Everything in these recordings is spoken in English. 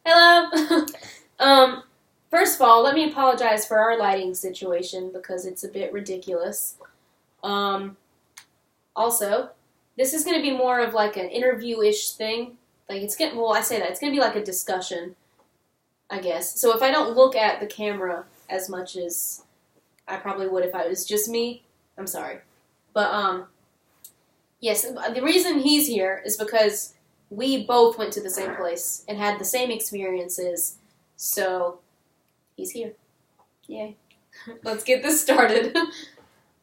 Hello. um, First of all, let me apologize for our lighting situation because it's a bit ridiculous. Um, Also, this is going to be more of like an interview-ish thing. Like I say that it's going to be like a discussion, I guess. So if I don't look at the camera as much as I probably would if I was just me, I'm sorry. But yes, the reason he's here is because we both went to the same place and had the same experiences. So he's here. Yay. Let's get this started.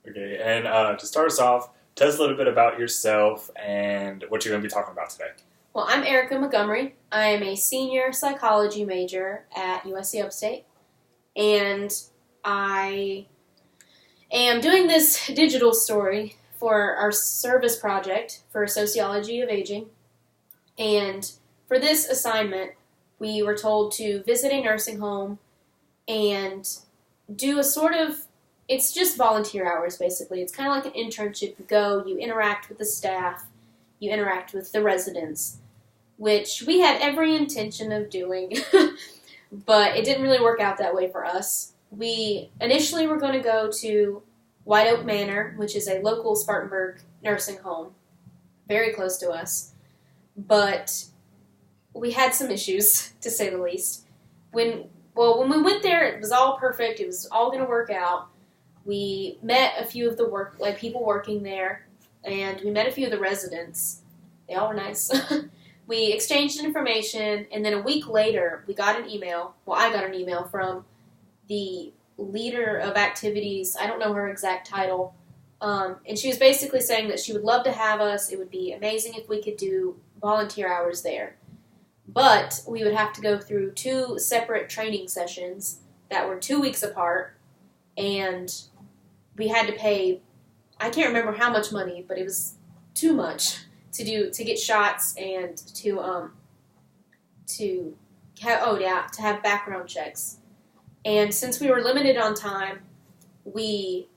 Okay, and to start us off, tell us a little bit about yourself and what you're going to be talking about today. Well, I'm Erika Montgomery. I am a senior psychology major at USC Upstate, and I am doing this digital story for our service project for Sociology of Aging. And for this assignment, we were told to visit a nursing home and do a sort of, it's just volunteer hours basically. It's kind of like an internship. You go, you interact with the staff, you interact with the residents, which we had every intention of doing, but it didn't really work out that way for us. We initially were going to go to White Oak Manor, which is a local Spartanburg nursing home, very close to us, but we had some issues, to say the least. When we went there, it was all perfect. It was all going to work out. We met a few of the people working there, and we met a few of the residents. They all were nice. We exchanged information, and then a week later, we got an email. Well, I got an email from the leader of activities. I don't know her exact title. And she was basically saying that she would love to have us. It would be amazing if we could do volunteer hours there. But we would have to go through 2 separate training sessions that were 2 weeks apart, and we had to pay, I can't remember how much money, but it was too much to get shots and to have background checks. And since we were limited on time, we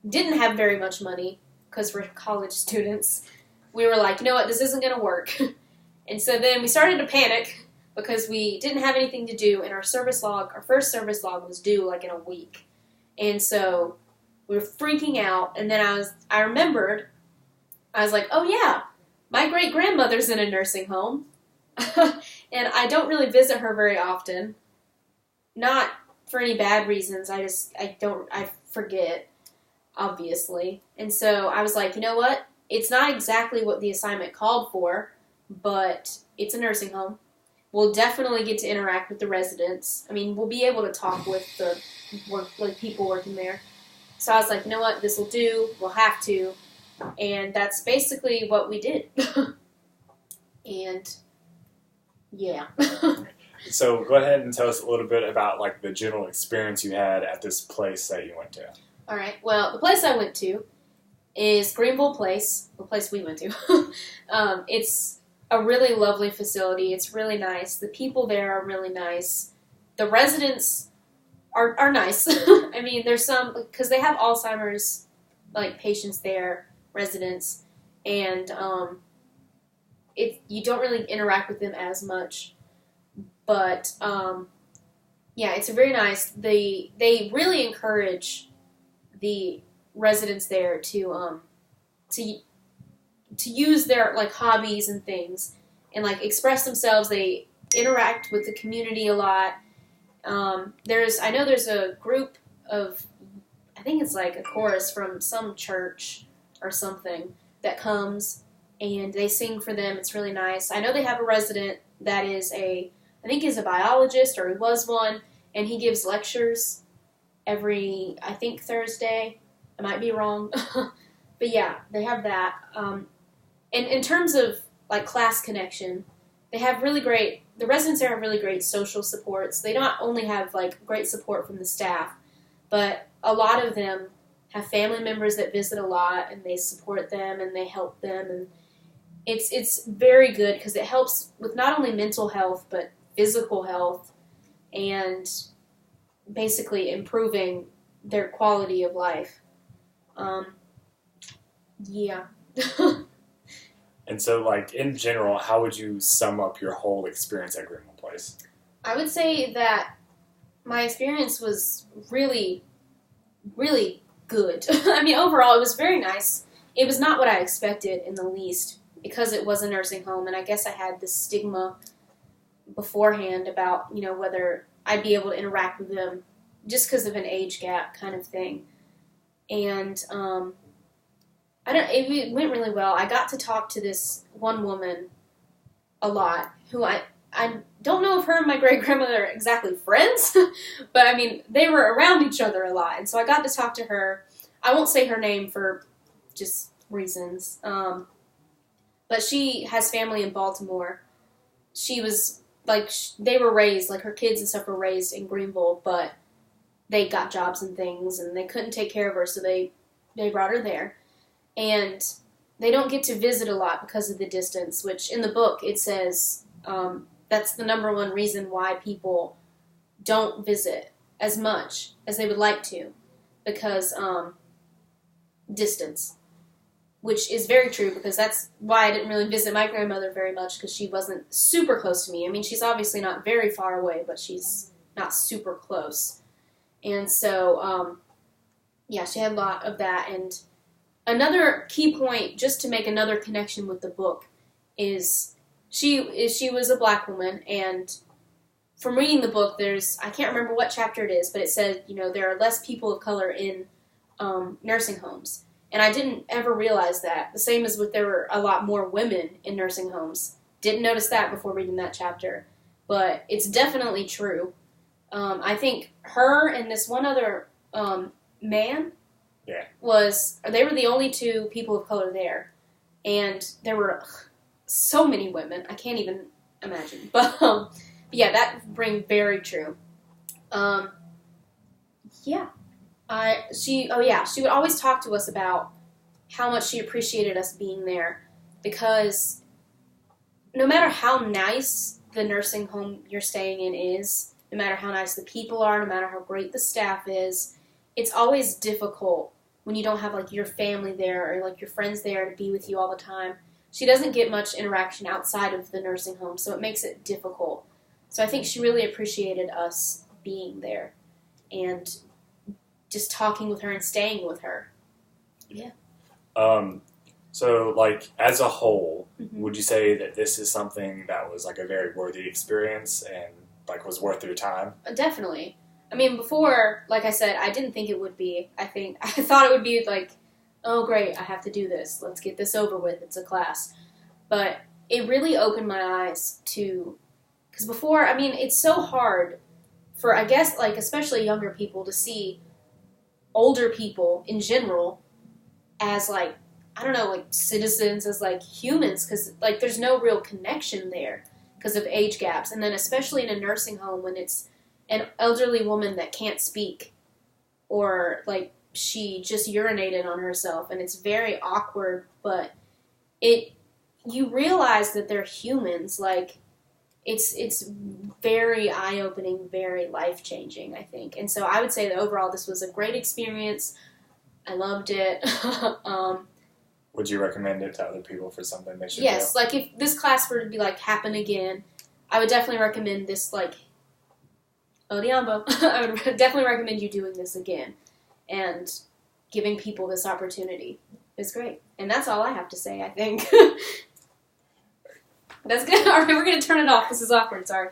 didn't have very much money because we're college students. We were like, you know what, this isn't going to work. And so then we started to panic because we didn't have anything to do, and our first service log was due like in a week. And so we were freaking out, and then I remembered, I was like, oh yeah, my great-grandmother's in a nursing home, and I don't really visit her very often, not for any bad reasons, I forget, obviously. And so I was like, you know what, it's not exactly what the assignment called for, but it's a nursing home. We'll definitely get to interact with the residents. I mean, we'll be able to talk with the people working there. So I was like, you know what, this will do. We'll have to. And that's basically what we did. And, yeah. So go ahead and tell us a little bit about like the general experience you had at this place that you went to. All right. Well, the place I went to is Greenville Place, the place we went to. It's a really lovely facility. It's really nice. The people there are really nice. The residents are nice. I mean, there's some, because they have Alzheimer's patients there, residents, and you don't really interact with them as much. But yeah, it's very nice. They really encourage the residents there to use their hobbies and things and express themselves. They interact with the community a lot. I know there's a group of, I think it's like a chorus from some church or something that comes and they sing for them. It's really nice. I know they have a resident that is I think he's a biologist, or he was one, and he gives lectures every, I think, Thursday. I might be wrong. But yeah, they have that. And in terms of class connection, the residents there have really great social supports. They not only have great support from the staff, but a lot of them have family members that visit a lot, and they support them and they help them, and it's very good because it helps with not only mental health but physical health and basically improving their quality of life. Yeah. And so, in general, how would you sum up your whole experience at Greenville Place? I would say that my experience was really, really good. I mean, overall, it was very nice. It was not what I expected in the least because it was a nursing home, and I guess I had this stigma beforehand about, whether I'd be able to interact with them just because of an age gap kind of thing. And it went really well. I got to talk to this one woman a lot who I don't know if her and my great-grandmother are exactly friends, but I mean, they were around each other a lot, and so I got to talk to her. I won't say her name for just reasons, but she has family in Baltimore. She was, they were raised, her kids and stuff were raised in Greenville, but they got jobs and things, and they couldn't take care of her, so they brought her there. And they don't get to visit a lot because of the distance, which in the book it says that's the number one reason why people don't visit as much as they would like to, because distance, which is very true, because that's why I didn't really visit my grandmother very much, because she wasn't super close to me. I mean, she's obviously not very far away, but she's not super close. And so, she had a lot of that. And another key point, just to make another connection with the book, is she was a black woman, and from reading the book, I can't remember what chapter it is, but it said, there are less people of color in nursing homes. And I didn't ever realize that. The same as there were a lot more women in nursing homes. Didn't notice that before reading that chapter. But it's definitely true. I think her and this one other man they were the only two people of color there. And there were so many women. I can't even imagine. But that rang very true. She would always talk to us about how much she appreciated us being there, because no matter how nice the nursing home you're staying in is, no matter how nice the people are, no matter how great the staff is, it's always difficult when you don't have your family there or your friends there to be with you all the time. She doesn't get much interaction outside of the nursing home, so it makes it difficult. So I think she really appreciated us being there and just talking with her and staying with her. Yeah. So, as a whole, would you say that this is something that was, a very worthy experience and, was worth your time? Definitely. I mean, before, like I said, I didn't think it would be. I thought it would be oh, great, I have to do this. Let's get this over with. It's a class. But it really opened my eyes to, because before, I mean, it's so hard for, I guess, especially younger people to see older people in general as citizens, as humans, because there's no real connection there because of age gaps. And then especially in a nursing home, when it's an elderly woman that can't speak, or she just urinated on herself, and it's very awkward, but you realize that they're humans. It's very eye-opening, very life-changing, I think. And so I would say that overall this was a great experience. I loved it. Would you recommend it to other people for something they should Yes, do? if this class were to be happen again, I would definitely recommend this, Odhiambo. I would definitely recommend you doing this again and giving people this opportunity. It's great. And that's all I have to say, I think. That's good. All right, we're going to turn it off. This is awkward. Sorry.